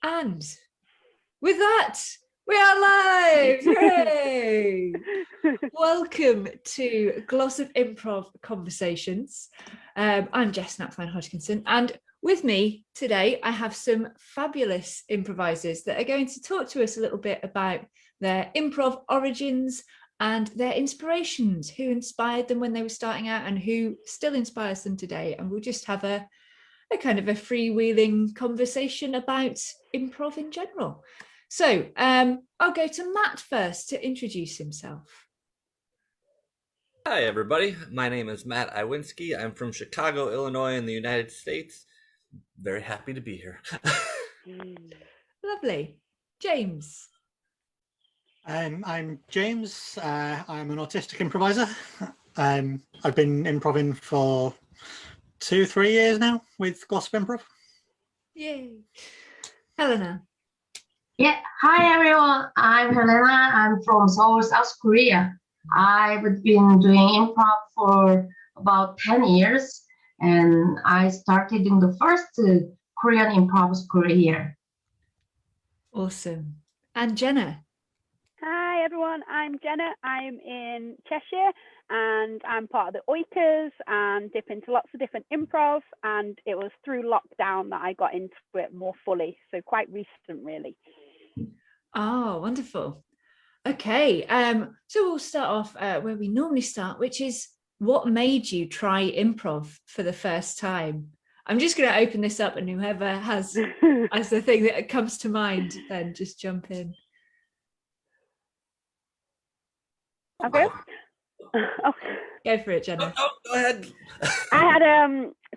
And with that, we are live! Hooray! Welcome to Glossop Improv Conversations. I'm Jess Knapfine-Hodgkinson, and with me today, I have some fabulous improvisers that are going to talk to us a little bit about their improv origins and their inspirations, who inspired them when they were starting out and who still inspires them today. And we'll just have a kind of a freewheeling conversation about improv in general. So I'll go to Matt first to introduce himself. Hi, everybody. My name is Matt Iwinski. I'm from Chicago, Illinois, in the United States. Very happy to be here. Lovely. James. I'm James. I'm an autistic improviser. I've been improving for 2-3 years now with Glossop Improv. Yay. Helena. Yeah, hi everyone. I'm Helena. I'm from Seoul, South Korea. I've been doing improv for about 10 years, and I started in the first Korean improv school here. Awesome. And Jenna. Hi everyone, I'm Jenna. I'm in Cheshire and I'm part of the Oikers and dip into lots of different improv, and it was through lockdown that I got into it more fully, so quite recent really. Oh, wonderful. Okay, so we'll start off where we normally start, which is what made you try improv for the first time? I'm just going to open this up, and whoever has the thing that comes to mind, then just jump in. Okay. Oh. Go for it, Jenna. Oh, go ahead. I had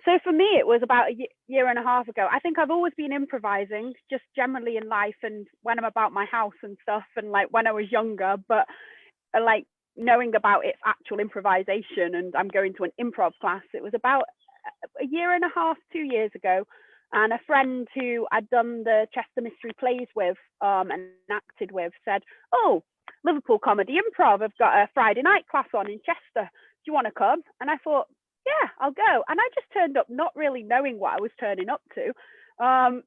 so for me it was about a year and a half ago. I think I've always been improvising, just generally in life and when I'm about my house and stuff, and like when I was younger, but like knowing about its actual improvisation, and I'm going to an improv class. It was about a year and a half, 2 years ago, and a friend who I'd done the Chester Mystery Plays with and acted with said, "Oh, Liverpool Comedy Improv have got a Friday night class on in Chester. Do you want to come?" And I thought, yeah, I'll go. And I just turned up not really knowing what I was turning up to, and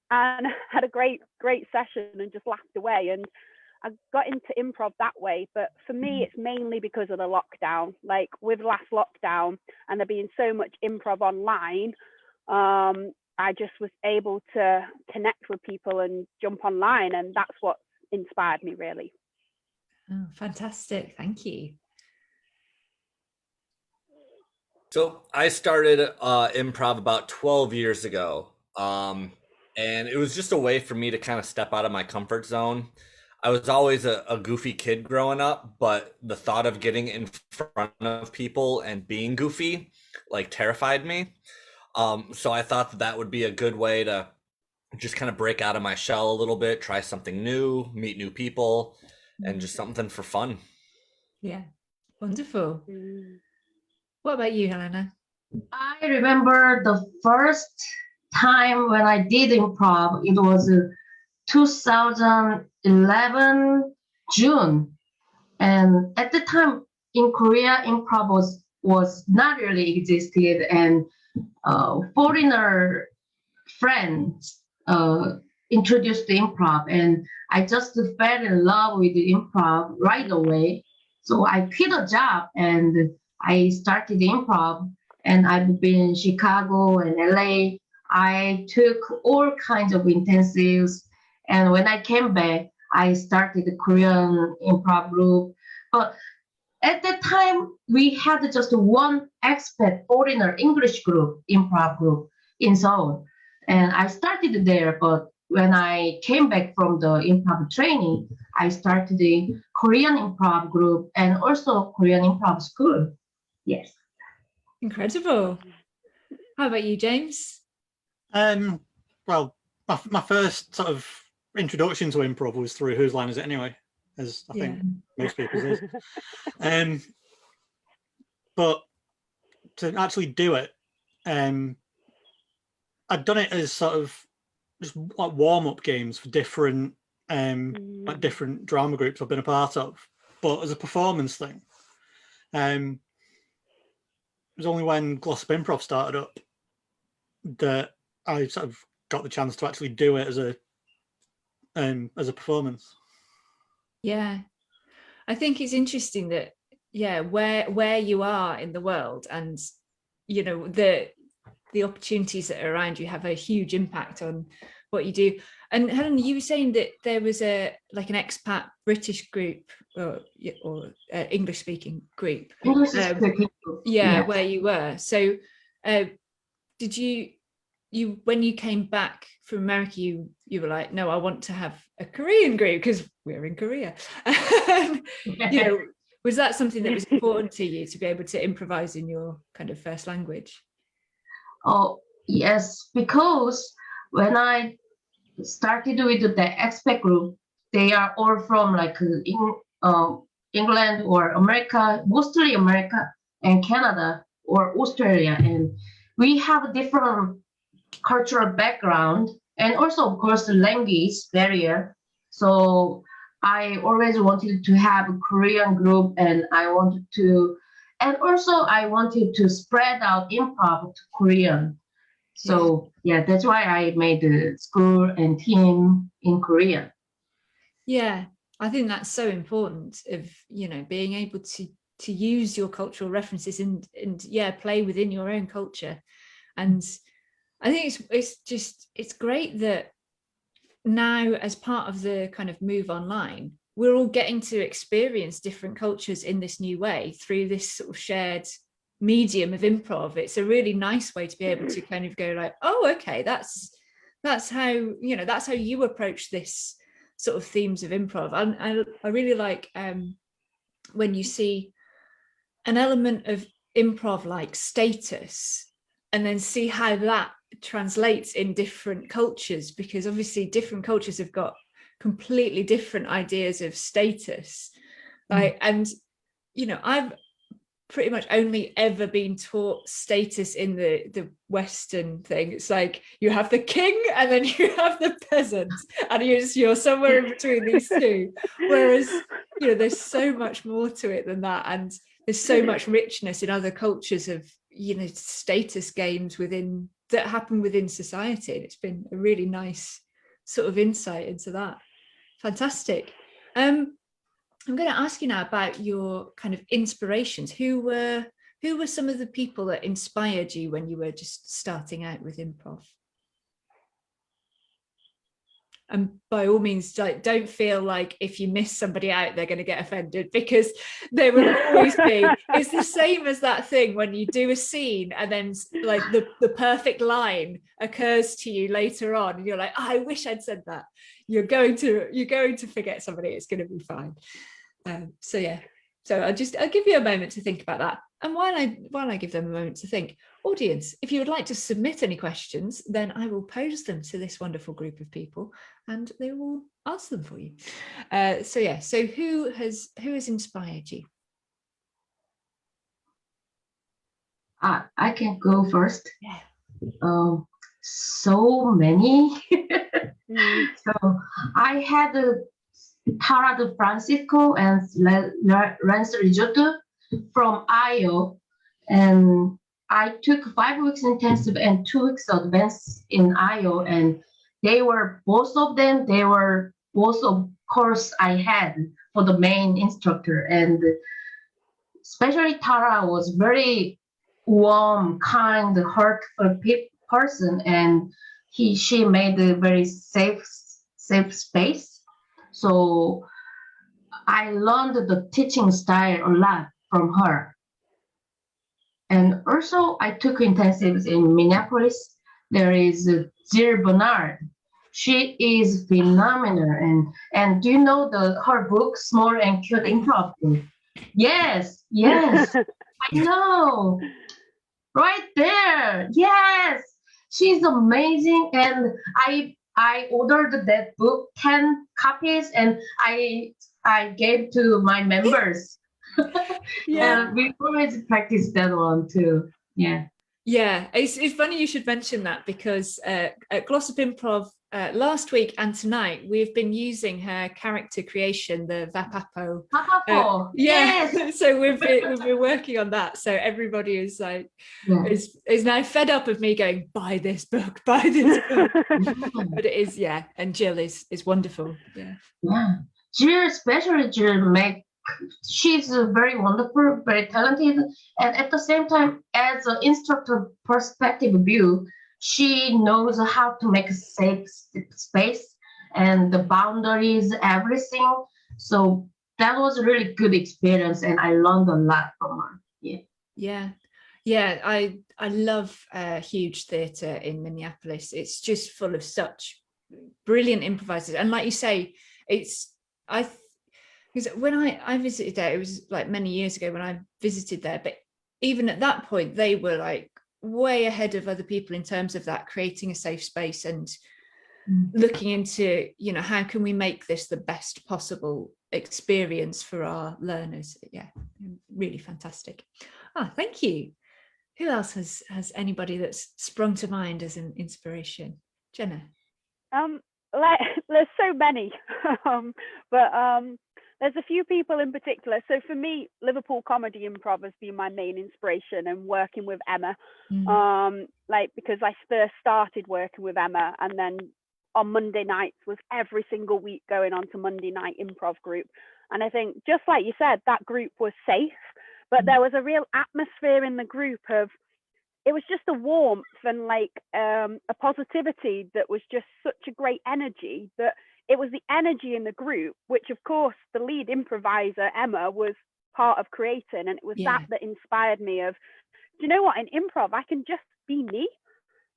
had a great session and just laughed away. And I got into improv that way. But for me, it's mainly because of the lockdown. Like with last lockdown and there being so much improv online, I just was able to connect with people and jump online. And that's what inspired me, really. Oh, fantastic. Thank you. So I started improv about 12 years ago. And it was just a way for me to kind of step out of my comfort zone. I was always a goofy kid growing up, but the thought of getting in front of people and being goofy like terrified me. So I thought that would be a good way to just kind of break out of my shell a little bit, try something new, meet new people, and just something for fun. Yeah, wonderful. What about you, Helena? I remember the first time when I did improv. It was 2011 June, and at the time in Korea, improv was not really existed, and foreigner friends introduced the improv, and I just fell in love with the improv right away. So I quit a job and I started improv, and I've been in Chicago and LA. I took all kinds of intensives, and when I came back, I started the Korean improv group. But at that time, we had just one expat foreigner English group, improv group in Seoul. And I started there, but when I came back from the improv training, I started the Korean improv group and also Korean improv school. Yes. Incredible. How about you, James? Well, my first sort of introduction to improv was through Whose Line Is It Anyway, as I think most people's is. But to actually do it, I'd done it as sort of just like warm-up games for different like different drama groups I've been a part of, but as a performance thing. It was only when Glossop Improv started up that I sort of got the chance to actually do it as a as a performance. Yeah, I think it's interesting that where you are in the world, and you know the opportunities that are around you have a huge impact on what you do. And Helen, you were saying that there was an expat British group or English speaking group. English speaking. Where you were. So did you when you came back from America, you were like, no, I want to have a Korean group because we're in Korea. You know, was that something that was important to you, to be able to improvise in your kind of first language? Oh, yes, because when I started with the expat group, they are all from England or America, mostly America and Canada or Australia. And we have a different cultural background and also, of course, the language barrier. So I always wanted to have a Korean group, and I wanted to spread out improv to Korean. So that's why I made the school and team in Korea. Yeah, I think that's so important, of, you know, being able to use your cultural references and play within your own culture. And I think it's great that now, as part of the kind of move online, we're all getting to experience different cultures in this new way through this sort of shared medium of improv. It's a really nice way to be able to kind of go like, oh, okay, that's how, you know, that's how you approach this sort of themes of improv. And I really like when you see an element of improv like status, and then see how that translates in different cultures, because obviously different cultures have got completely different ideas of status. And you know, I've pretty much only ever been taught status in the Western thing. It's like you have the king and then you have the peasant, and you're somewhere in between these two. Whereas, you know, there's so much more to it than that, and there's so much richness in other cultures of, you know, status games that happen within society. And it's been a really nice sort of insight into that. Fantastic. I'm going to ask you now about your kind of inspirations. Who were some of the people that inspired you when you were just starting out with improv? And by all means, don't feel like if you miss somebody out, they're going to get offended, because there will always be. It's the same as that thing when you do a scene and then like the perfect line occurs to you later on, and you're like, oh, I wish I'd said that. You're going to forget somebody. It's going to be fine. So I'll give you a moment to think about that. And while I give them a moment to think, audience, if you would like to submit any questions, then I will pose them to this wonderful group of people and they will answer them for you. So who has inspired you? I can go first. Yeah. So many. So I had Tara de Francisco and Lance Risotto from IO, and I took 5 weeks intensive and 2 weeks advanced in IO, and both of course I had for the main instructor, and especially Tara was very warm, kind, heartful person, and she made a very safe space. So I learned the teaching style a lot from her. And also I took intensives in Minneapolis. There is Jill Bernard. She is phenomenal. And do you know her book, Small and Cute Improv? Yes. I know. Right there. Yes. She's amazing. And I ordered that book, 10 copies, and I gave to my members. And we always practice that one too. Yeah. Yeah, it's funny you should mention that, because at Glossop Improv last week and tonight we've been using her character creation, the Vapapo. Papapo, Yeah, yes. so we've been working on that. So everybody is like is now fed up of me going, buy this book, buy this book. But it is, yeah. And Jill is wonderful. Yeah. Yeah. Jill, especially Jill, she's very wonderful, very talented, and at the same time, as an instructor perspective view, she knows how to make a safe space and the boundaries, everything. So that was a really good experience, and I learned a lot from her. Yeah. I love Huge Theatre in Minneapolis. It's just full of such brilliant improvisers, and like you say, because when I visited there, it was like many years ago when I visited there, but even at that point they were like way ahead of other people in terms of that, creating a safe space and looking into, how can we make this the best possible experience for our learners. Yeah, really fantastic. Thank you. Who else has anybody that's sprung to mind as an inspiration? Jenna? There's so many, but there's a few people in particular. So for me, Liverpool comedy improv has been my main inspiration, and working with Emma, because I first started working with Emma, and then on Monday nights was every single week going on to Monday night improv group. And I think, just like you said, that group was safe, but there was a real atmosphere in the group of, it was just a warmth and like a positivity that was just such a great energy, that it was the energy in the group, which of course the lead improviser, Emma, was part of creating. And it was that inspired me of, do you know what, in improv, I can just be me,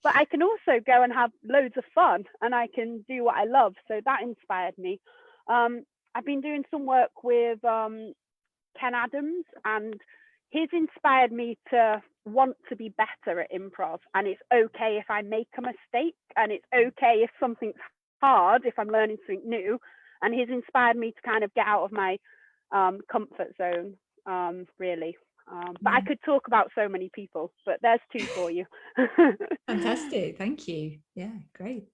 but I can also go and have loads of fun and I can do what I love. So that inspired me. I've been doing some work with Ken Adams, and he's inspired me to want to be better at improv. And it's okay if I make a mistake, and it's okay if something's hard, if I'm learning something new. And he's inspired me to kind of get out of my comfort zone, really. But I could talk about so many people, but there's two for you. Fantastic, thank you. Yeah, great.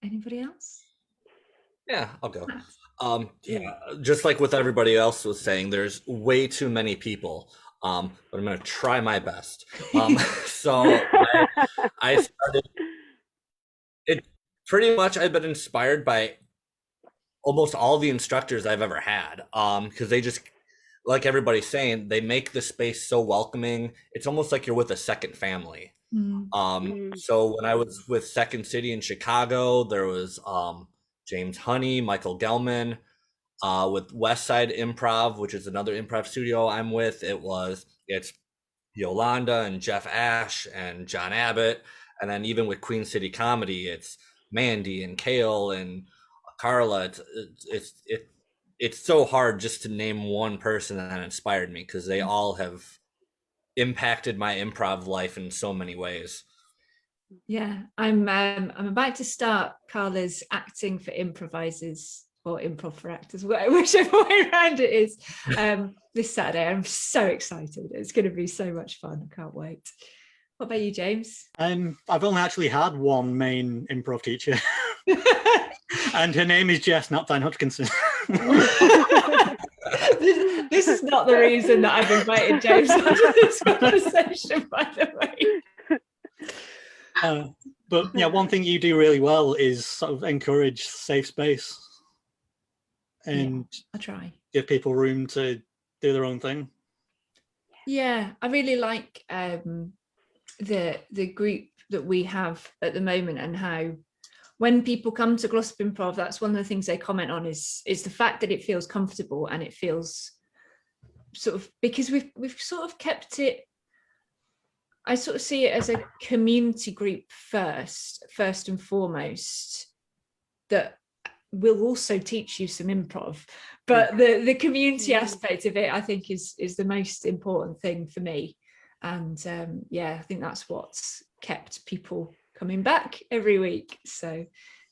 Anybody else? Yeah, I'll go. Just like with everybody else was saying, there's way too many people, but I'm going to try my best. So I started it pretty much. I've been inspired by almost all the instructors I've ever had, because they just, like everybody's saying, they make the space so welcoming. It's almost like you're with a second family. So when I was with Second City in Chicago, there was James Honey, Michael Gelman. With West Side Improv, which is another improv studio I'm with, it's Yolanda and Jeff Ash and John Abbott. And then even with Queen City Comedy, it's Mandy and Kale and Carla. It's so hard just to name one person that inspired me, because they all have impacted my improv life in so many ways. Yeah, I'm about to start Carla's acting for improvisers, or improv for actors, whichever way around it is, this Saturday. I'm so excited. It's going to be so much fun. I can't wait. What about you, James? I've only actually had one main improv teacher, and her name is Jess Napthine Hodgkinson. This is not the reason that I've invited James onto this conversation, by the way. But yeah, one thing you do really well is sort of encourage safe space and I try, give people room to do their own thing. Yeah, I really like the group that we have at the moment, and how when people come to Glossop Improv, that's one of the things they comment on is the fact that it feels comfortable, and it feels sort of, because we've sort of kept it, I sort of see it as a community group first and foremost, that will also teach you some improv, but the community aspect of it, I think, is the most important thing for me. And I think that's what's kept people coming back every week. So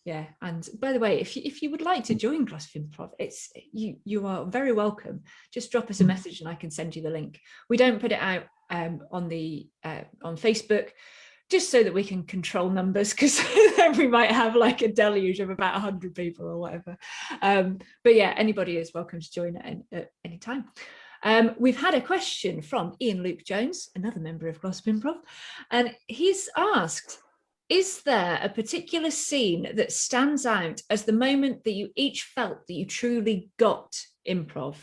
yeah, and by the way, if you would like to join Glossop Improv, it's you are very welcome. Just drop us a message and I can send you the link. We don't put it out on Facebook. just so that we can control numbers, because then we might have like a deluge of about 100 people or whatever. But yeah, anybody is welcome to join at any time. We've had a question from Ian Luke Jones, another member of Glossop Improv, and he's asked, is there a particular scene that stands out as the moment that you each felt that you truly got improv?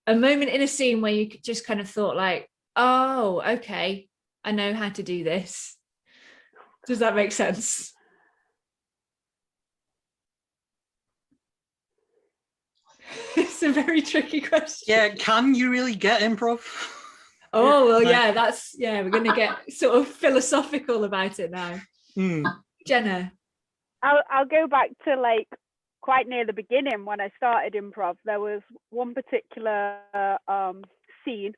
A moment in a scene where you just kind of thought like, oh, okay, I know how to do this. Does that make sense? It's a very tricky question. Yeah, can you really get improv? Oh, well, yeah, we're going to get sort of philosophical about it now. Jenna. I'll go back to like quite near the beginning when I started improv. There was one particular scene.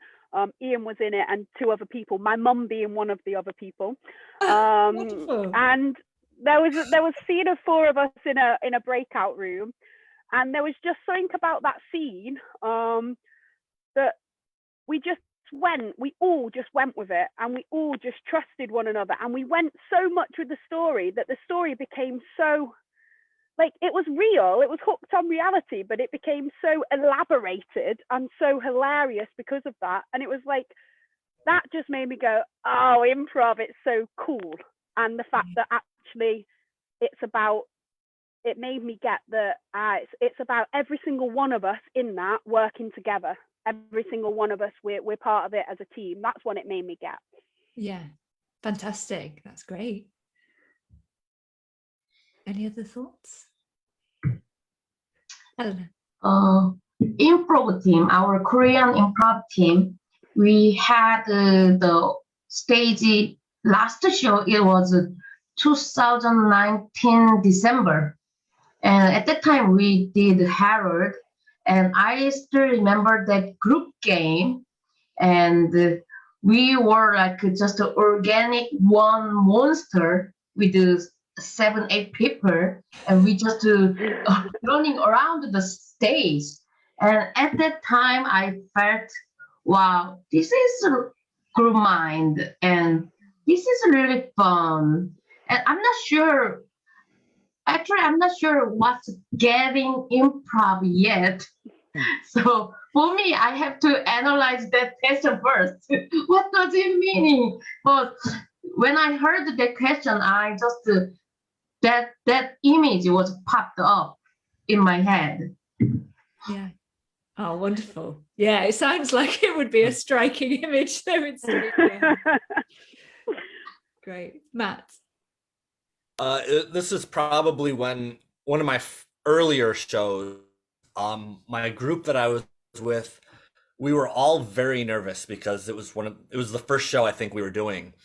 Ian was in it and two other people, my mum being one of the other people. And there was a scene of four of us in a breakout room, and there was just something about that scene that we all just went with it, and we all just trusted one another, and we went so much with the story that the story became so, like, it was real, it was hooked on reality, but it became so elaborated and so hilarious because of that. And it was like, that just made me go, oh, improv, it's so cool. And the fact that actually it made me get that it's about every single one of us in that working together. Every single one of us, we're part of it as a team. That's what it made me get. Yeah, fantastic. That's great. Any other thoughts? Helena. Improv team, our Korean improv team, we had the stage last show. It was 2019 December, and at that time we did Harold, and I still remember that group game, and we were like just an organic one monster with 7-8 people, and we just running around the stage. And at that time I felt, wow, this is group mind, and this is really fun. And I'm not sure what's getting improv yet. So for me, I have to analyze that question first. What does it mean? But when I heard that question, I just that image was popped up in my head. Yeah. Oh, wonderful. Yeah, it sounds like it would be a striking image. So it's great. Matt. This is probably when one of my earlier shows, my group that I was with, we were all very nervous because it was the first show I think we were doing.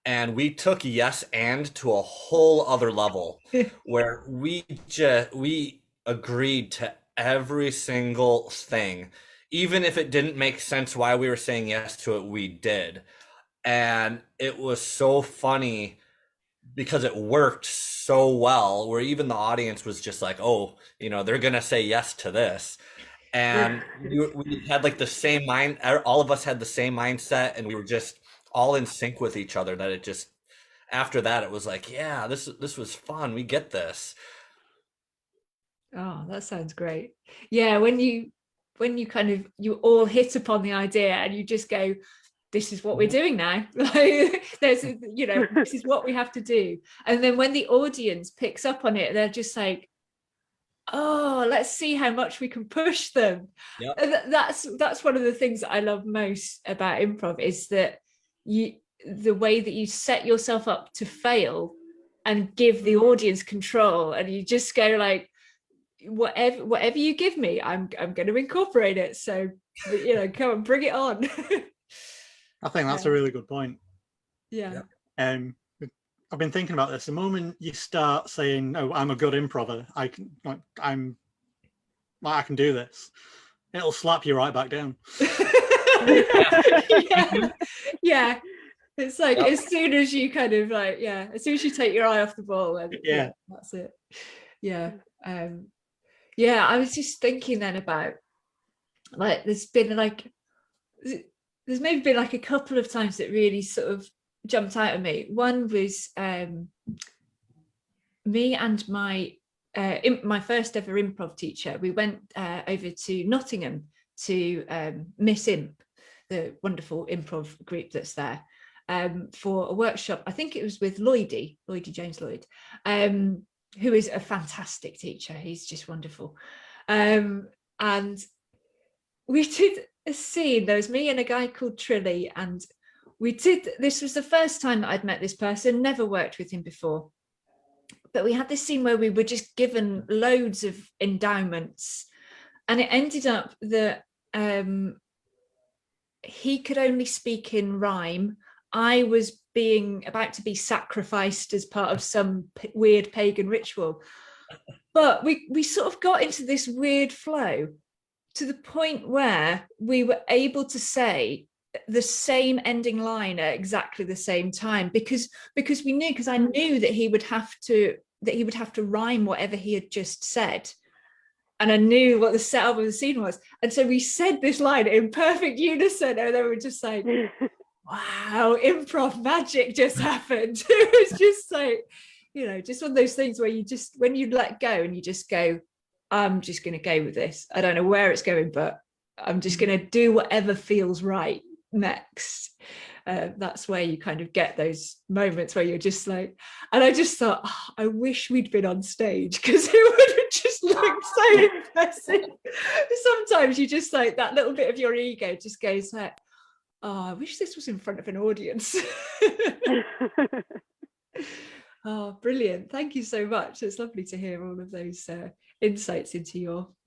And we took yes and to a whole other level where we agreed to every single thing. Even if it didn't make sense why we were saying yes to it, we did. And it was so funny because it worked so well, where even the audience was just like, oh, they're going to say yes to this. And we had like the same mind, all of us had the same mindset, and we were just all in sync with each other, that it just, after that, it was like, yeah, this was fun. We get this. Oh, that sounds great. Yeah, when you kind of, you all hit upon the idea and you just go, this is what we're doing now. Like, this is what we have to do. And then when the audience picks up on it, they're just like, oh, let's see how much we can push them. Yep. And that's one of the things that I love most about improv, is that the way that you set yourself up to fail and give the audience control, and you just go like, whatever you give me, I'm going to incorporate it. So come on, bring it on. I think that's a really good point. Yeah. I've been thinking about this. The moment you start saying, "Oh, I'm a good improver. I can do this," it'll slap you right back down. Yeah. It's like, as soon as you kind of like, as soon as you take your eye off the ball, then that's it. Yeah. I was just thinking then about, like, there's maybe been like a couple of times that really sort of jumped out at me. One was me and my first ever improv teacher. We went over to Nottingham to Miss Imp, the wonderful improv group that's there, for a workshop. I think it was with Lloydie James Lloyd, who is a fantastic teacher. He's just wonderful. And we did a scene. There was me and a guy called Trilly, and this was the first time that I'd met this person, never worked with him before. But we had this scene where we were just given loads of endowments, and it ended up that he could only speak in rhyme. I was about to be sacrificed as part of some weird pagan ritual. But we sort of got into this weird flow to the point where we were able to say the same ending line at exactly the same time, because I knew that he would have to rhyme whatever he had just said, and I knew what the setup of the scene was, and so we said this line in perfect unison, and then we were just like, wow, improv magic just happened. It was just like, just one of those things where when you let go and you just go, I'm just going to go with this. I don't know where it's going, but I'm just going to do whatever feels right next. That's where you kind of get those moments where you're just like, and I just thought, oh, I wish we'd been on stage, because it would have just looked so impressive. Sometimes you just like, that little bit of your ego just goes like, oh, I wish this was in front of an audience. Oh, brilliant. Thank you so much. It's lovely to hear all of those insights into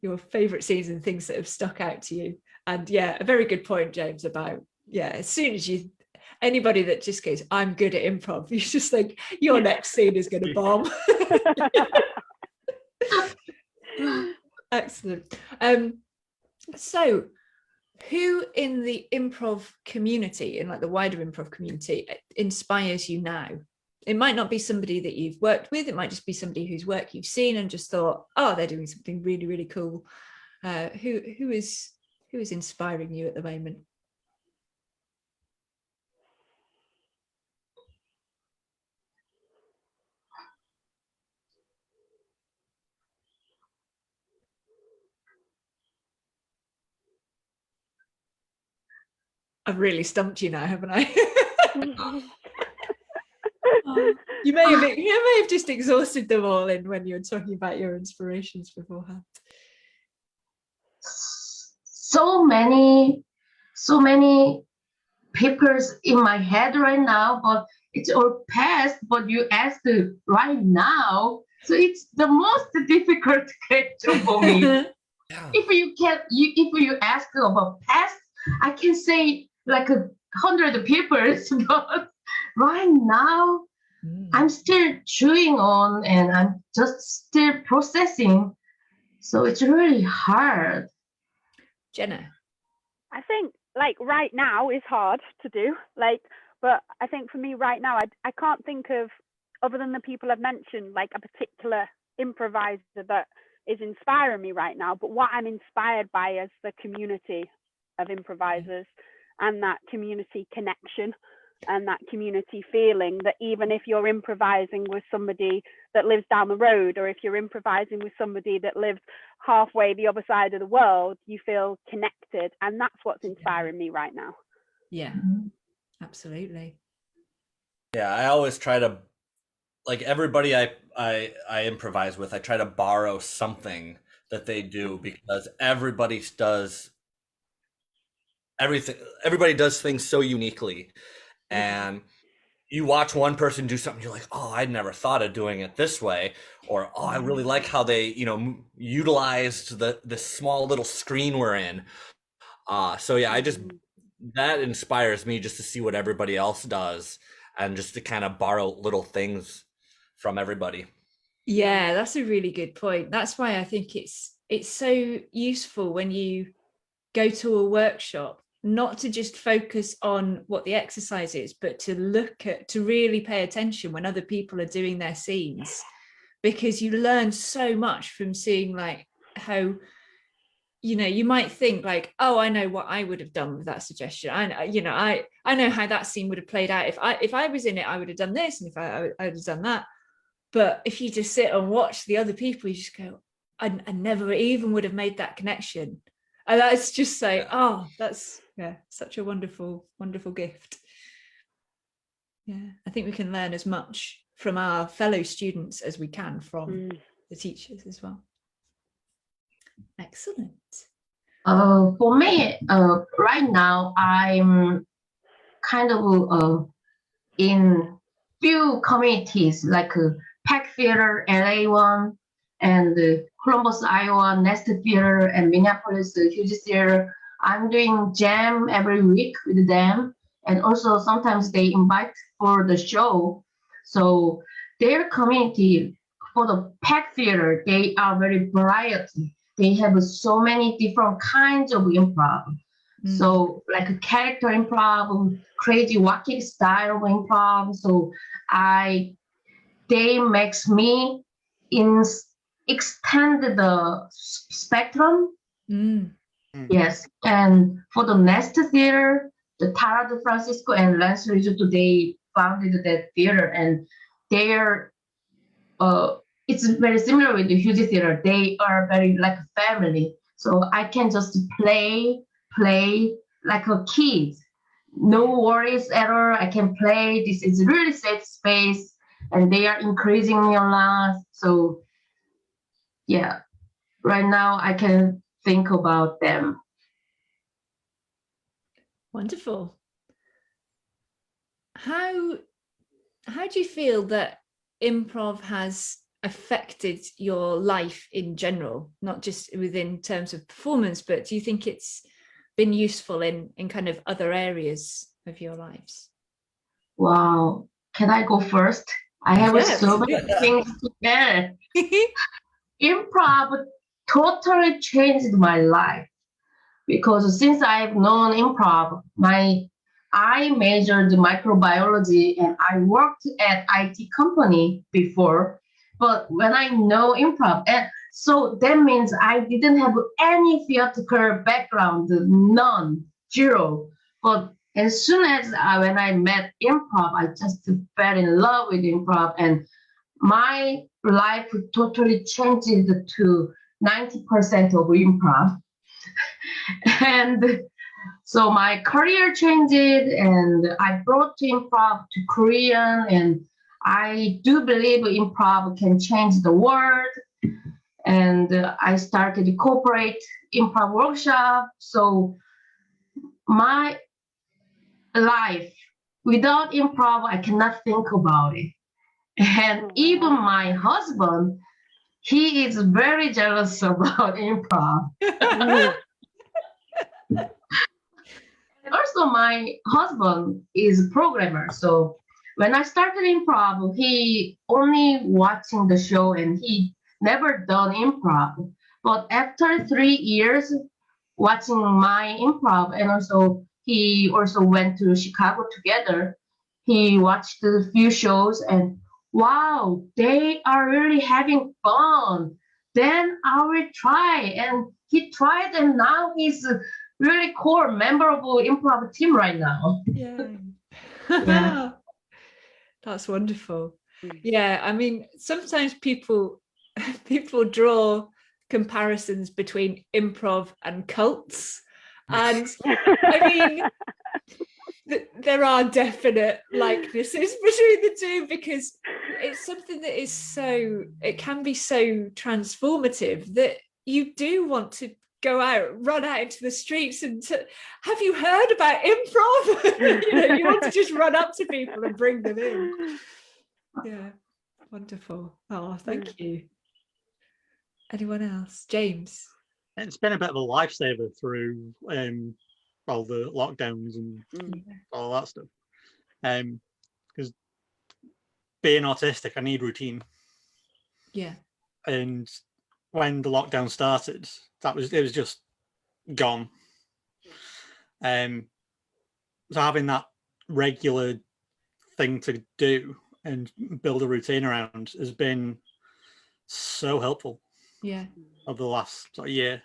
your favourite scenes and things that have stuck out to you. And yeah, a very good point, James, about, as soon as anybody that just goes, I'm good at improv, you just think your next scene is going to bomb. Excellent. So who in the improv community, in like the wider improv community, inspires you now? It might not be somebody that you've worked with. It might just be somebody whose work you've seen and just thought, oh, they're doing something really, really cool. Who is inspiring you at the moment? I've really stumped you now, haven't I? You may have just exhausted them all when you were talking about your inspirations beforehand. So many papers in my head right now, but it's all past. But you asked right now, so it's the most difficult question for me. Yeah. If you ask about past, I can say like 100 papers, but right now I'm still chewing on, and I'm just still processing. So it's really hard. Jenna? I think like right now is hard to do, but I think for me right now, I can't think of, other than the people I've mentioned, like a particular improviser that is inspiring me right now. But what I'm inspired by is the community of improvisers and that community connection and that community feeling, that even if you're improvising with somebody that lives down the road, or if you're improvising with somebody that lives halfway the other side of the world, you feel connected. And that's what's inspiring me right now. Yeah, absolutely. Yeah, I always try to, like everybody I improvise with, I try to borrow something that they do, because everybody does things so uniquely. And you watch one person do something, you're like, oh, I'd never thought of doing it this way. Or, oh, I really like how they, utilized the small little screen we're in. So yeah, that inspires me, just to see what everybody else does and just to kind of borrow little things from everybody. Yeah, that's a really good point. That's why I think it's so useful when you go to a workshop, not to just focus on what the exercise is, but to really pay attention when other people are doing their scenes, because you learn so much from seeing like how you know, you might think like, oh, I know what I would have done with that suggestion. I know how that scene would have played out. If I was in it, I would have done this, and if I would have done that. But if you just sit and watch the other people, you just go, I never even would have made that connection. And that's just say, oh, that's such a wonderful, wonderful gift. Yeah, I think we can learn as much from our fellow students as we can from the teachers as well. Excellent. For me, right now I'm kind of in few communities like Pack Theater, LA one, and Columbus, Iowa, Nest Theater, and Minneapolis, Huge Theater. I'm doing jam every week with them, and also sometimes they invite for the show. So their community for the Pack Theater, they are very variety. They have so many different kinds of improv. So like a character improv, crazy wacky style of improv. So they makes me extend the spectrum. Yes, and for the Nest Theater, the Tara de Francisco and Lance Rizzuto, they founded that theater, and they're it's very similar with the Huge Theater. They are very like a family, so I can just play like a kid. No worries at all. I can play. This is really safe space, and they are increasing me a lot. So yeah, right now I can think about them. Wonderful. How do you feel that improv has affected your life in general, not just within terms of performance, but do you think it's been useful in kind of other areas of your lives? Wow, can I go first? I have so many things to share. Improv totally changed my life because since I've known improv, I majored microbiology and I worked at IT company before. But when I know improv, and so that means I didn't have any theatrical background, none, zero. But as soon as when I met improv, I just fell in love with improv, and my life totally changed to 90% of improv. And so my career changed, and I brought improv to Korean, and I do believe improv can change the world. And I started a corporate improv workshop. So my life without improv, I cannot think about it. And even my husband, he is very jealous about improv. Also, my husband is a programmer. So when I started improv, he only watching the show and he never done improv. But after 3 years watching my improv, and also he also went to Chicago together, he watched a few shows and wow, they are really having fun. Then I will try. And he tried, and now he's really core member of improv team right now. Yeah. That's wonderful. Yeah, I mean, sometimes people draw comparisons between improv and cults, and I mean there are definite likenesses between the two, because it's something that is it can be so transformative that you do want to run out into the streets and have you heard about improv? You want to just run up to people and bring them in. Yeah, wonderful. Oh, thank you. Anyone else? James? It's been a bit of a lifesaver through all the lockdowns and all that stuff. Because being autistic, I need routine. Yeah. And when the lockdown started, it was just gone. So having that regular thing to do and build a routine around has been so helpful. Yeah. Over the last year.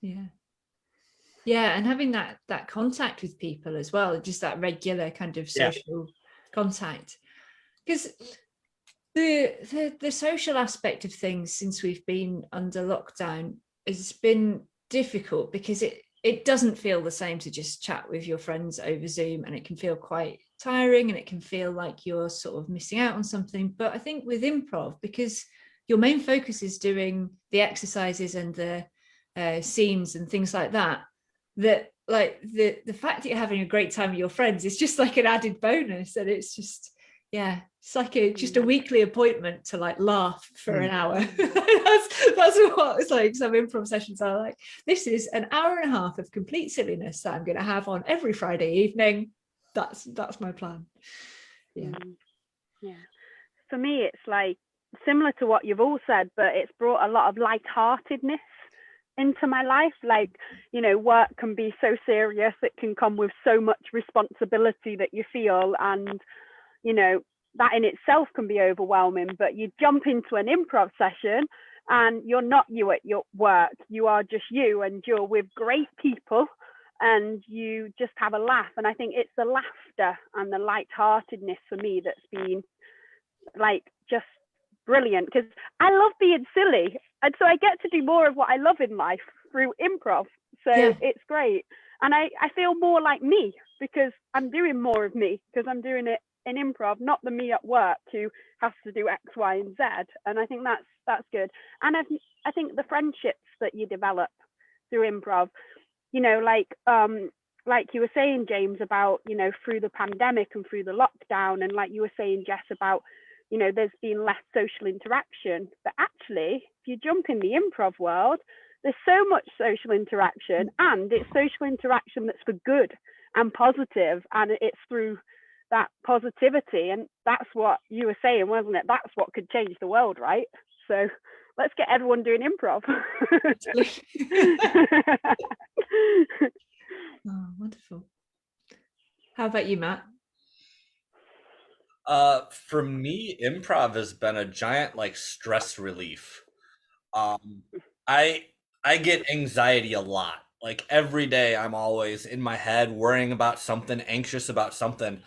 Yeah, and having that contact with people as well, just that regular kind of social contact, because the social aspect of things since we've been under lockdown has been difficult, because it doesn't feel the same to just chat with your friends over Zoom, and it can feel quite tiring, and it can feel like you're sort of missing out on something. But I think with improv, because your main focus is doing the exercises and the scenes and things like that, that like the fact that you're having a great time with your friends is just like an added bonus. And it's just, it's like just a weekly appointment to like laugh for an hour. that's what it's like. Some improv sessions are like, this is an hour and a half of complete silliness that I'm going to have on every Friday evening. That's my plan. Yeah. For me, it's like similar to what you've all said, but it's brought a lot of lightheartedness into my life. Like, you know, work can be so serious, it can come with so much responsibility that you feel, and you know, that in itself can be overwhelming. But you jump into an improv session and you're not you at your work, you are just you, and you're with great people, and you just have a laugh. And I think it's the laughter and the lightheartedness for me that's been like just brilliant, because I love being silly, and so I get to do more of what I love in life through improv. So it's great, and I feel more like me because I'm doing more of me, because I'm doing it in improv, not the me at work who has to do X, Y, and Z. And I think that's good. And I think the friendships that you develop through improv, you know, like you were saying, James, about, you know, through the pandemic and through the lockdown, and like you were saying, Jess, about, you know, there's been less social interaction. But actually, if you jump in the improv world, there's so much social interaction, and it's social interaction that's for good and positive, and it's through that positivity. And that's what you were saying, wasn't it? That's what could change the world, right? So let's get everyone doing improv. Oh, wonderful. How about you, Matt? For me, improv has been a giant like stress relief. I get anxiety a lot. Like every day I'm always in my head worrying about something, anxious about something.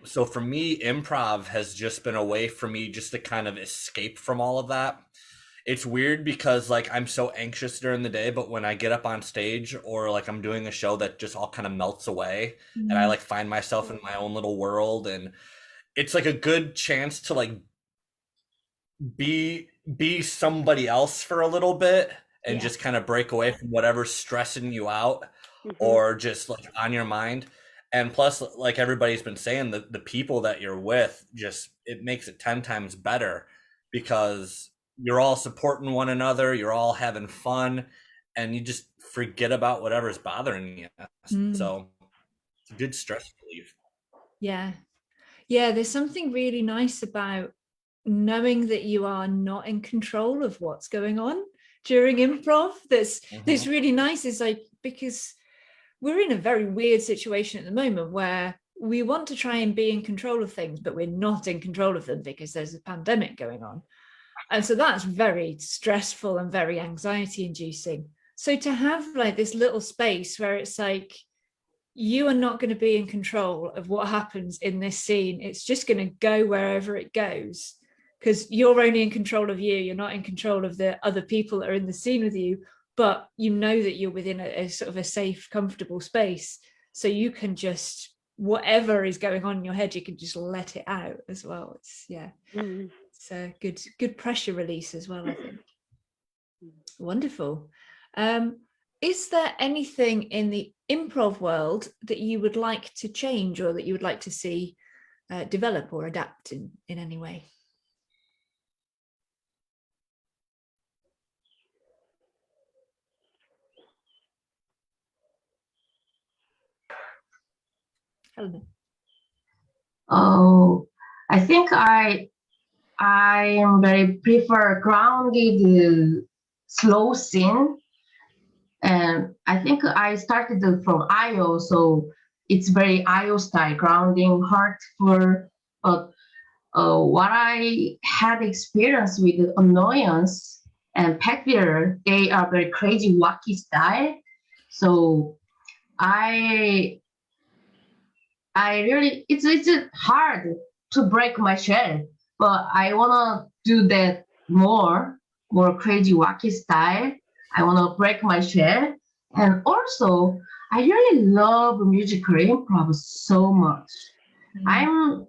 So for me, improv has just been a way for me just to kind of escape from all of that. It's weird because like I'm so anxious during the day, but when I get up on stage or like I'm doing a show, that just all kind of melts away, and I like find myself in my own little world, and it's like a good chance to like be somebody else for a little bit and just kind of break away from whatever's stressing you out or just like on your mind. And plus, like everybody's been saying, the people that you're with, just it makes it 10 times better, because you're all supporting one another, you're all having fun, and you just forget about whatever's bothering you. So it's a good stress relief. Yeah, there's something really nice about knowing that you are not in control of what's going on during improv. That's really nice, is like, because we're in a very weird situation at the moment where we want to try and be in control of things, but we're not in control of them because there's a pandemic going on. And so that's very stressful and very anxiety inducing. So to have like this little space where it's like, you are not going to be in control of what happens in this scene. It's just going to go wherever it goes, because you're only in control of you. You're not in control of the other people that are in the scene with you, but you know that you're within a sort of a safe, comfortable space. So you can just, whatever is going on in your head, you can just let it out as well. It's it's a good pressure release as well, I think. Wonderful. Is there anything in the improv world that you would like to change, or that you would like to see develop or adapt in any way? Helena. Oh, I think I am very prefer grounded, slow scene, and I think I started from IO, so it's very IO style, grounding, heartful. But what I had experience with annoyance and Peckbeer, they are very crazy, wacky style. So I really, it's hard to break my shell, but I wanna do that more crazy, wacky style. I wanna break my shell, and also I really love musical improv so much. I'm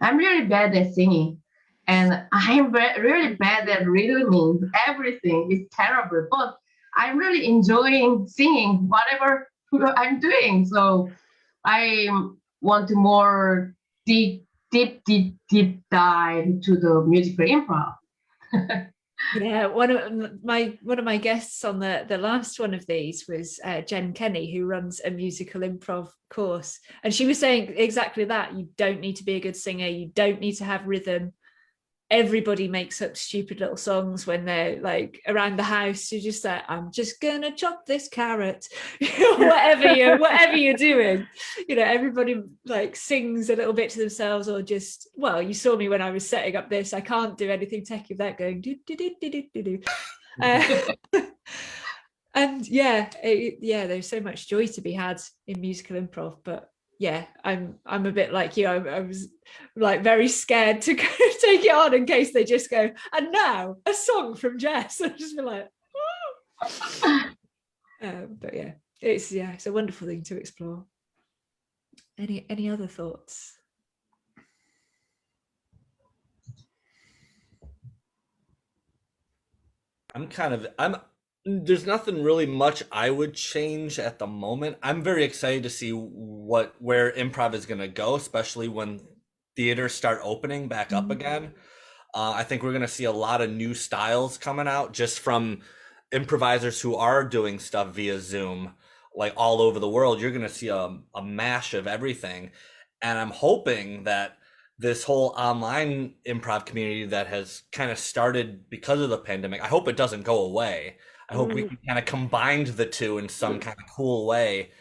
really bad at singing, and I'm really bad at rhythming. Everything is terrible, but I'm really enjoying singing whatever I'm doing. So I want to more deep dive to the musical improv. Yeah, one of my guests on the last one of these was Jen Kenny, who runs a musical improv course, and she was saying exactly that. You don't need to be a good singer, you don't need to have rhythm. Everybody makes up stupid little songs when they're like around the house. You just say, I'm just gonna chop this carrot. whatever you're doing, everybody like sings a little bit to themselves, or just, well, you saw me when I was setting up this, I can't do anything techy without going do do do do do do. And there's so much joy to be had in musical improv, but yeah, I'm a bit like you. I was like very scared to go take it on in case they just go, and now a song from Jess. I'd just be like, but yeah, it's a wonderful thing to explore. Any other thoughts? There's nothing really much I would change at the moment. I'm very excited to see where improv is going to go, especially when theaters start opening back up again. I think we're going to see a lot of new styles coming out just from improvisers who are doing stuff via Zoom, like all over the world. You're going to see a mash of everything. And I'm hoping that this whole online improv community that has kind of started because of the pandemic, I hope it doesn't go away. I hope we can kind of combine the two in some kind of cool way.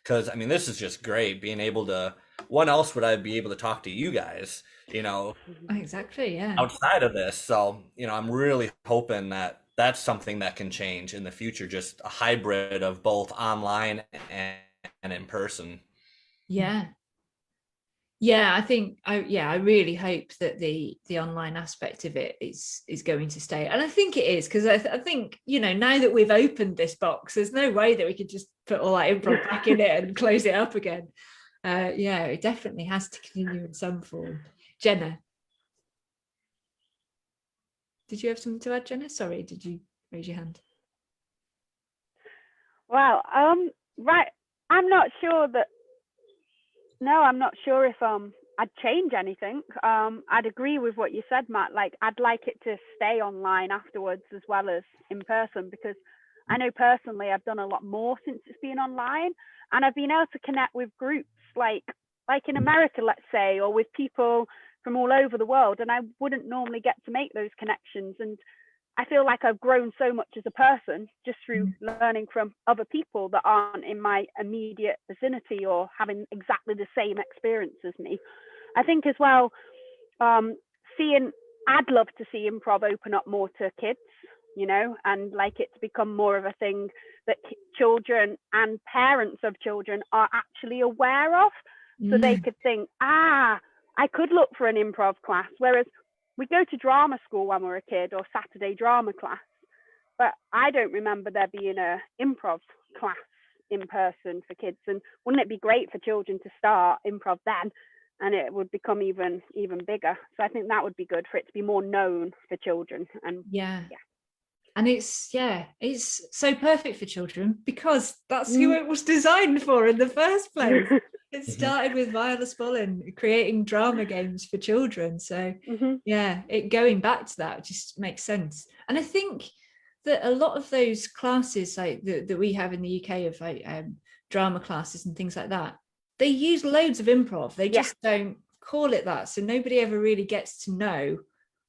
Because, I mean, this is just great, being able to, when else would I be able to talk to you guys, Exactly, yeah. outside of this? So, I'm really hoping that that's something that can change in the future, just a hybrid of both online and in person. Yeah, I think I really hope that the online aspect of it is going to stay, and I think it is, because I think now that we've opened this box, there's no way that we could just put all that improv back in it and close it up again. It definitely has to continue in some form. Jenna, did you have something to add, Jenna? Sorry, did you raise your hand? Well, right, I'm not sure if I'd change anything. I'd agree with what you said, Matt. Like, I'd like it to stay online afterwards as well as in person, because I know personally I've done a lot more since it's been online, and I've been able to connect with groups like in America, let's say, or with people from all over the world, and I wouldn't normally get to make those connections. And I feel like I've grown so much as a person just through learning from other people that aren't in my immediate vicinity or having exactly the same experience as me. I think as well, I'd love to see improv open up more to kids, and like it to become more of a thing that children and parents of children are actually aware of, so they could think, I could look for an improv class. Whereas we go to drama school when we're a kid, or Saturday drama class, but I don't remember there being a improv class in person for kids. And wouldn't it be great for children to start improv then, and it would become even bigger? So I think that would be good for it to be more known for children. And and it's so perfect for children, because that's who it was designed for in the first place. It started with Viola Spolin creating drama games for children. So it going back to that just makes sense. And I think that a lot of those classes like that we have in the UK of like drama classes and things like that, they use loads of improv. They just don't call it that. So nobody ever really gets to know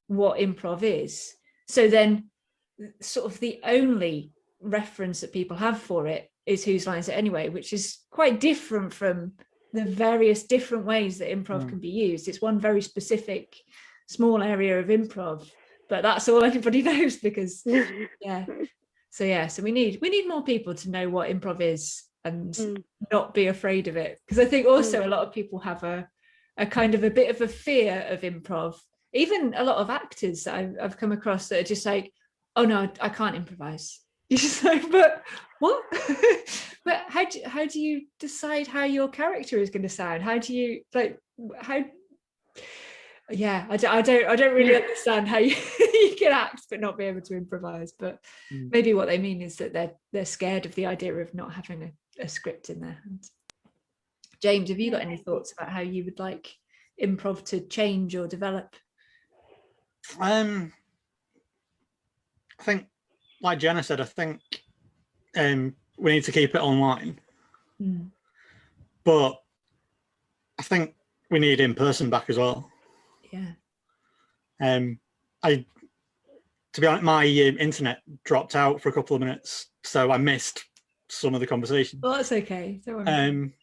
what improv is. So then sort of the only reference that people have for it is Whose Line Is It Anyway, which is quite different from the various different ways that improv can be used. It's one very specific small area of improv, but that's all anybody knows because so we need more people to know what improv is and not be afraid of it, because I think also a lot of people have a kind of a bit of a fear of improv. Even a lot of actors that I've come across that are just like, oh no, I can't improvise. You're just like, but what? But how do you decide how your character is going to sound? How do you I don't really understand how you can act but not be able to improvise. But maybe what they mean is that they're scared of the idea of not having a script in their hands. James, have you got any thoughts about how you would like improv to change or develop? I think, like Jenna said, I think we need to keep it online. But I think we need in person back as well. Yeah. To be honest, my internet dropped out for a couple of minutes, so I missed some of the conversation. Well, that's okay. Don't worry.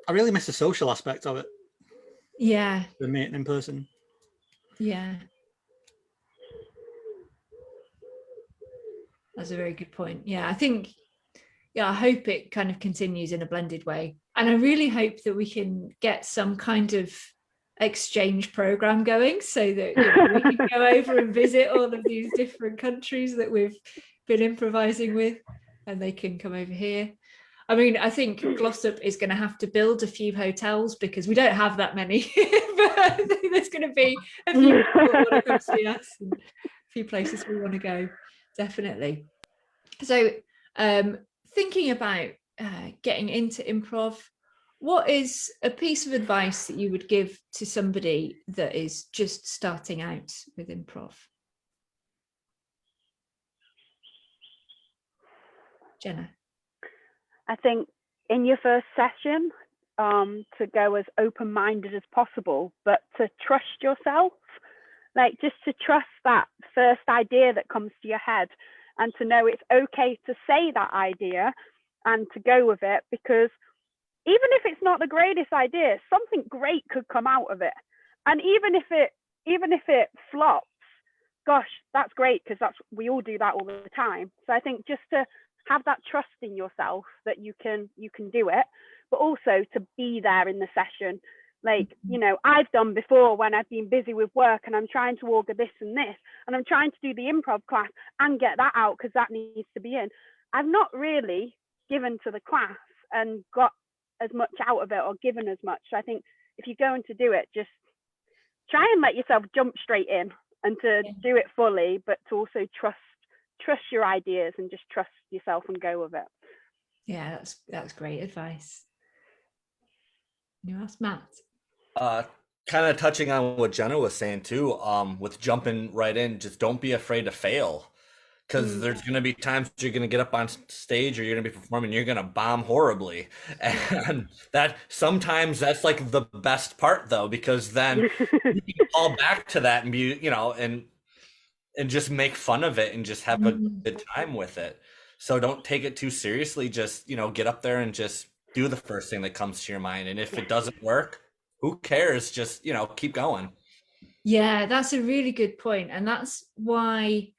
I really miss the social aspect of it. Yeah. The meeting in person. Yeah. That's a very good point. Yeah, I hope it kind of continues in a blended way. And I really hope that we can get some kind of exchange program going so that we can go over and visit all of these different countries that we've been improvising with, and they can come over here. I mean, I think Glossop is going to have to build a few hotels because we don't have that many, but I think there's going to be a few people who want to come see us and a few places we want to go, definitely. So thinking about getting into improv, what is a piece of advice that you would give to somebody that is just starting out with improv? Jenna? I think in your first session, to go as open-minded as possible, but to trust yourself, like just to trust that first idea that comes to your head, and to know it's okay to say that idea and to go with it, because even if it's not the greatest idea, something great could come out of it. And even if it flops, gosh, that's great, because we all do that all the time. So I think just to have that trust in yourself that you can do it, but also to be there in the session. Like, I've done before when I've been busy with work and I'm trying to order this and this, and I'm trying to do the improv class and get that out because that needs to be in. I've not really given to the class and got as much out of it or given as much. So I think if you're going to do it, just try and let yourself jump straight in and to do it fully, but to also trust your ideas and just trust yourself and go with it. Yeah, that's great advice. Anyone else? Matt? Kind of touching on what Jenna was saying too, with jumping right in, just don't be afraid to fail, because there's going to be times you're going to get up on stage or you're going to be performing, you're going to bomb horribly, and that sometimes that's like the best part though, because then you can fall back to that and be, and just make fun of it and just have a good time with it. So don't take it too seriously. Just, get up there and just do the first thing that comes to your mind. And if it doesn't work, who cares? Just, keep going. Yeah, that's a really good point. And that's why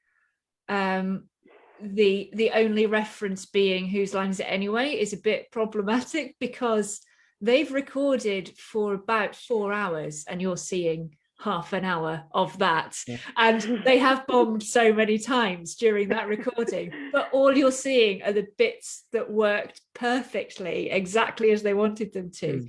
the only reference being Whose Line Is It Anyway is a bit problematic, because they've recorded for about 4 hours and you're seeing half an hour of that, and they have bombed so many times during that recording, but all you're seeing are the bits that worked perfectly, exactly as they wanted them to.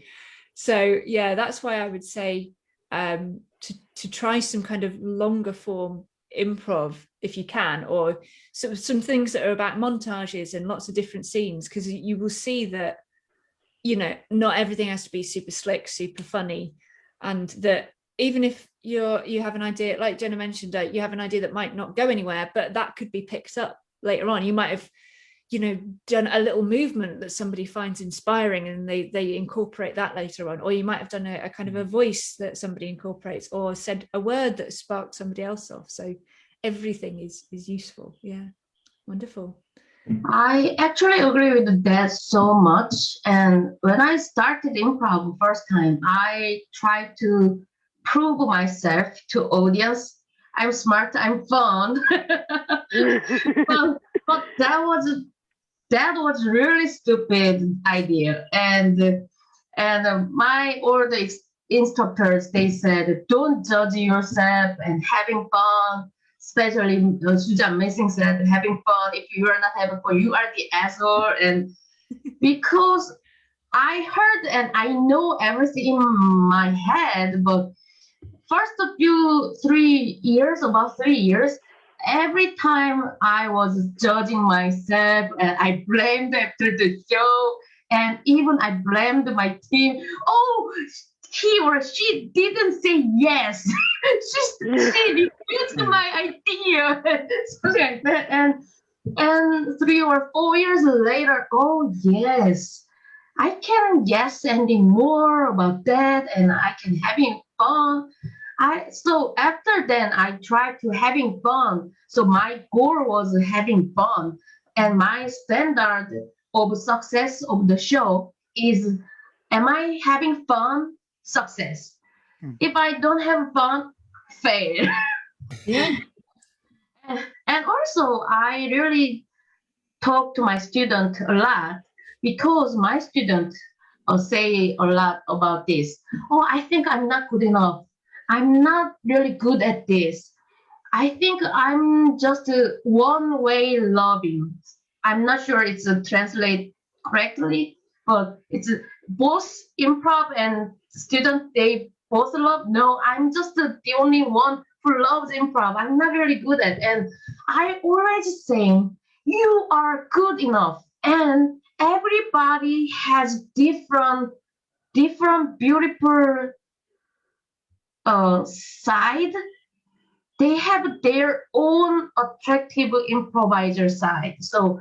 So yeah, that's why I would say to try some kind of longer form improv if you can, or some things that are about montages and lots of different scenes, because you will see that not everything has to be super slick, super funny, and that even if you have an idea, like Jenna mentioned, you have an idea that might not go anywhere, but that could be picked up later on. You might have, done a little movement that somebody finds inspiring and they incorporate that later on. Or you might have done a kind of a voice that somebody incorporates, or said a word that sparked somebody else off. So everything is useful. Yeah, wonderful. I actually agree with that so much. And when I started improv first time, I tried to prove myself to audience. I'm smart, I'm fun. but that was really stupid idea. And my old instructors, they said, don't judge yourself and having fun. Especially Sujan Messing said, having fun. If you are not having fun, you are the asshole. And because I heard and I know everything in my head, but first about 3 years, every time I was judging myself and I blamed after the show, and even I blamed my team. Oh, he or she didn't say yes. she refused my idea. Something like that. And 3 or 4 years later, oh yes, I can yes ending more about that, and I can having fun. So after then I tried to having fun. So my goal was having fun, and my standard of success of the show is: am I having fun? Success. If I don't have fun, fail. Yeah. And also I really talk to my student a lot, because my student say a lot about this. Oh, I think I'm not good enough. I'm not really good at this. I think I'm just one way loving. I'm not sure it's translate correctly, but it's both improv and student, they both love. No, I'm just the only one who loves improv. I'm not really good at it. And I always saying, you are good enough. And everybody has different beautiful side. They have their own attractive improviser side. So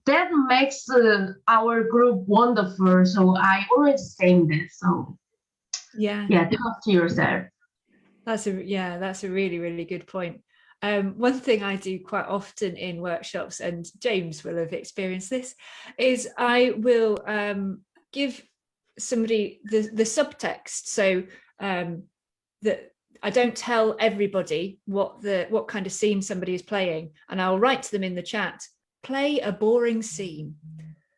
that makes our group wonderful. So I always saying that. So Yeah. talk to yourself. That's a really, really good point. One thing I do quite often in workshops, and James will have experienced this, is I will give somebody the subtext. So that I don't tell everybody what kind of scene somebody is playing, and I'll write to them in the chat, play a boring scene.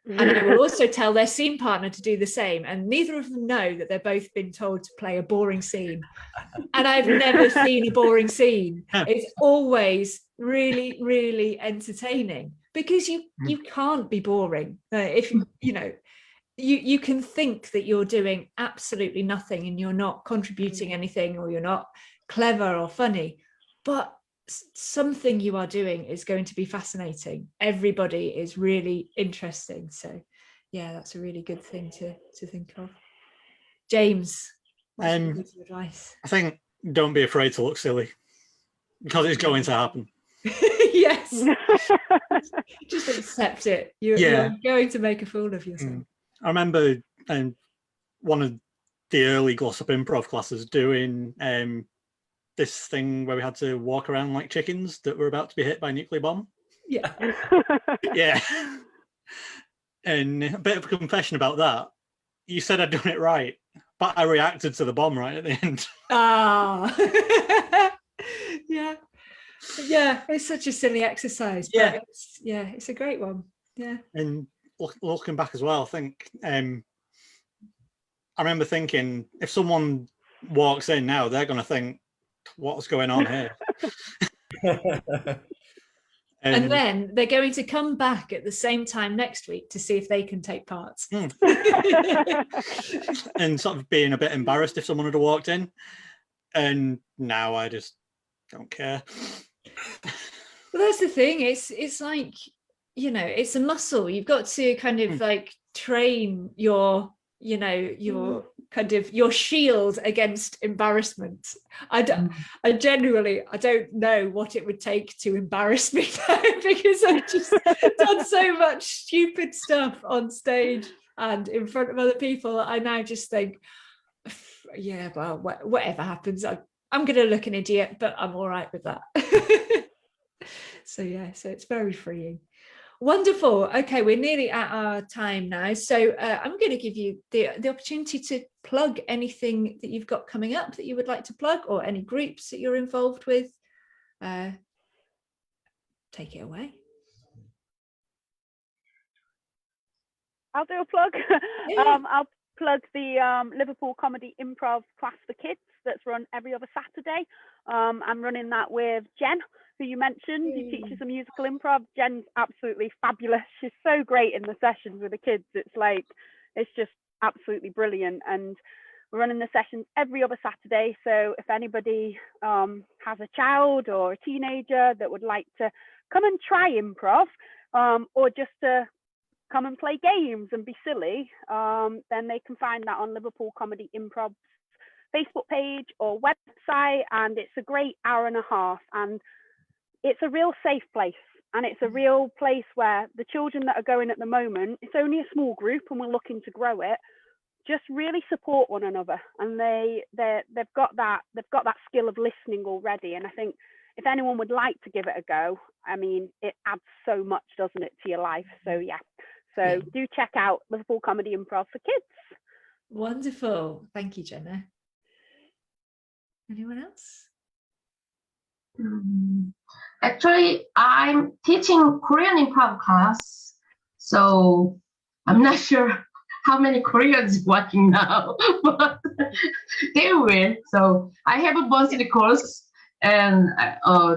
And I will also tell their scene partner to do the same. And neither of them know that they're both been told to play a boring scene. And I've never seen a boring scene. It's always really, really entertaining, because you can't be boring. If you can think that you're doing absolutely nothing and you're not contributing anything, or you're not clever or funny, but something you are doing is going to be fascinating. Everybody is really interesting. So yeah, that's a really good thing to think of. James, what's your piece of advice? I think don't be afraid to look silly, because it's going to happen. Yes. Just accept it. You're going to make a fool of yourself. I remember one of the early Glossop Improv classes doing this thing where we had to walk around like chickens that were about to be hit by a nuclear bomb. Yeah. Yeah. And a bit of a confession about that. You said I'd done it right, but I reacted to the bomb right at the end. Yeah. Yeah, it's such a silly exercise. But it's a great one. Yeah. And looking back as well, I think I remember thinking, if someone walks in now, they're going to think, what's going on here? And then they're going to come back at the same time next week to see if they can take part. And sort of being a bit embarrassed if someone had walked in. And now I just don't care. Well, that's the thing. It's like, it's a muscle. You've got to kind of like train your kind of your shield against embarrassment. I don't know what it would take to embarrass me though, because I've just done so much stupid stuff on stage and in front of other people. I now just think, yeah, well, whatever happens, I'm going to look an idiot, but I'm all right with that. So it's very freeing. Wonderful. Okay, we're nearly at our time now. So I'm going to give you the opportunity to plug anything that you've got coming up that you would like to plug, or any groups that you're involved with. Take it away. I'll do a plug. Yeah. I'll plug the Liverpool Comedy Improv class for kids that's run every other Saturday. I'm running that with Jen, who you mentioned, who teaches a musical improv. Jen's absolutely fabulous. She's so great in the sessions with the kids. It's just absolutely brilliant. And we're running the sessions every other Saturday. So if anybody has a child or a teenager that would like to come and try improv, or just to come and play games and be silly, then they can find that on Liverpool Comedy Improv's Facebook page or website. And it's a great hour and a half, and it's a real safe place, and it's a real place where the children that are going at the moment, it's only a small group and we're looking to grow it, just really support one another. And they've got that skill of listening already. And I think if anyone would like to give it a go, I mean, it adds so much, doesn't it, to your life? So yeah. So do check out Liverpool Comedy Improv for kids. Wonderful. Thank you, Jenna. Anyone else? Actually, I'm teaching Korean improv class, so I'm not sure how many Koreans watching now, but they will. So I have a monthly course, and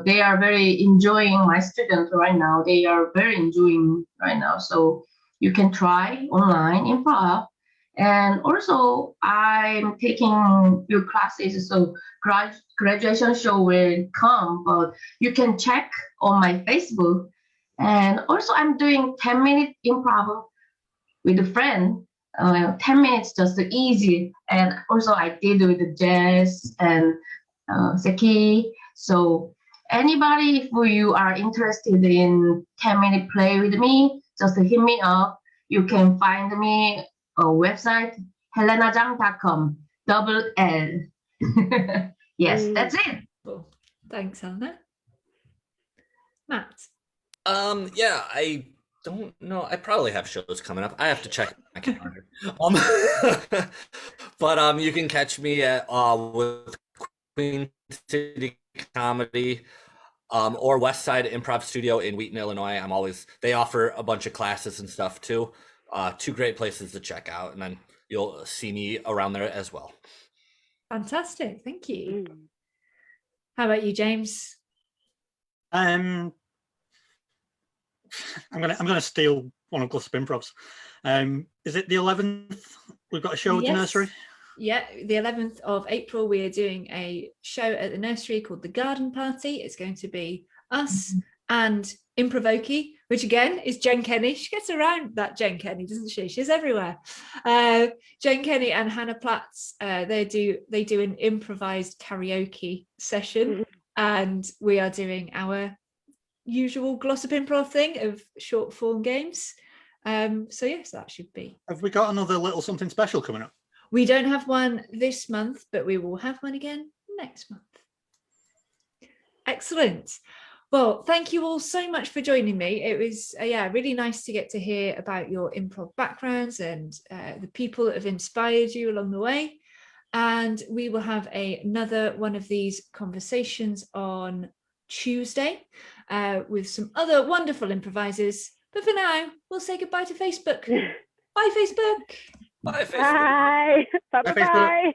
they are very enjoying my students right now. They are very enjoying right now. So you can try online improv. And also, I'm taking your classes, so graduation show will come, but you can check on my Facebook. And also, I'm doing 10-minute improv with a friend. 10 minutes, just easy. And also, I did with the jazz and Seki. So anybody, if you are interested in 10-minute play with me, just hit me up. You can find me website helenajang.com, double L. Yes, that's it. Cool. Thanks, Anna. Matt. Yeah, I don't know. I probably have shows coming up. I have to check my calendar. But you can catch me at with Queen City Comedy, or West Side Improv Studio in Wheaton, Illinois. They offer a bunch of classes and stuff too. Two great places to check out, and then you'll see me around there as well. Fantastic. Thank you. How about you, James? I'm gonna steal one of Glossop Improv's. Is it the 11th? We've got a show at the nursery. Yeah, the 11th of April, we are doing a show at the nursery called The Garden Party. It's going to be us and Improvoki, which again is Jen Kenny. She gets around, that Jen Kenny, doesn't she? She's everywhere. Jen Kenny and Hannah Platts, they do an improvised karaoke session, and we are doing our usual Glossop Improv thing of short form games. So yes, that should be. Have we got another little something special coming up? We don't have one this month, but we will have one again next month. Excellent. Well, thank you all so much for joining me. It was really nice to get to hear about your improv backgrounds and the people that have inspired you along the way. And we will have another one of these conversations on Tuesday with some other wonderful improvisers. But for now, we'll say goodbye to Facebook. Bye, Facebook. Bye, Facebook. Bye. Bye. Bye, Facebook.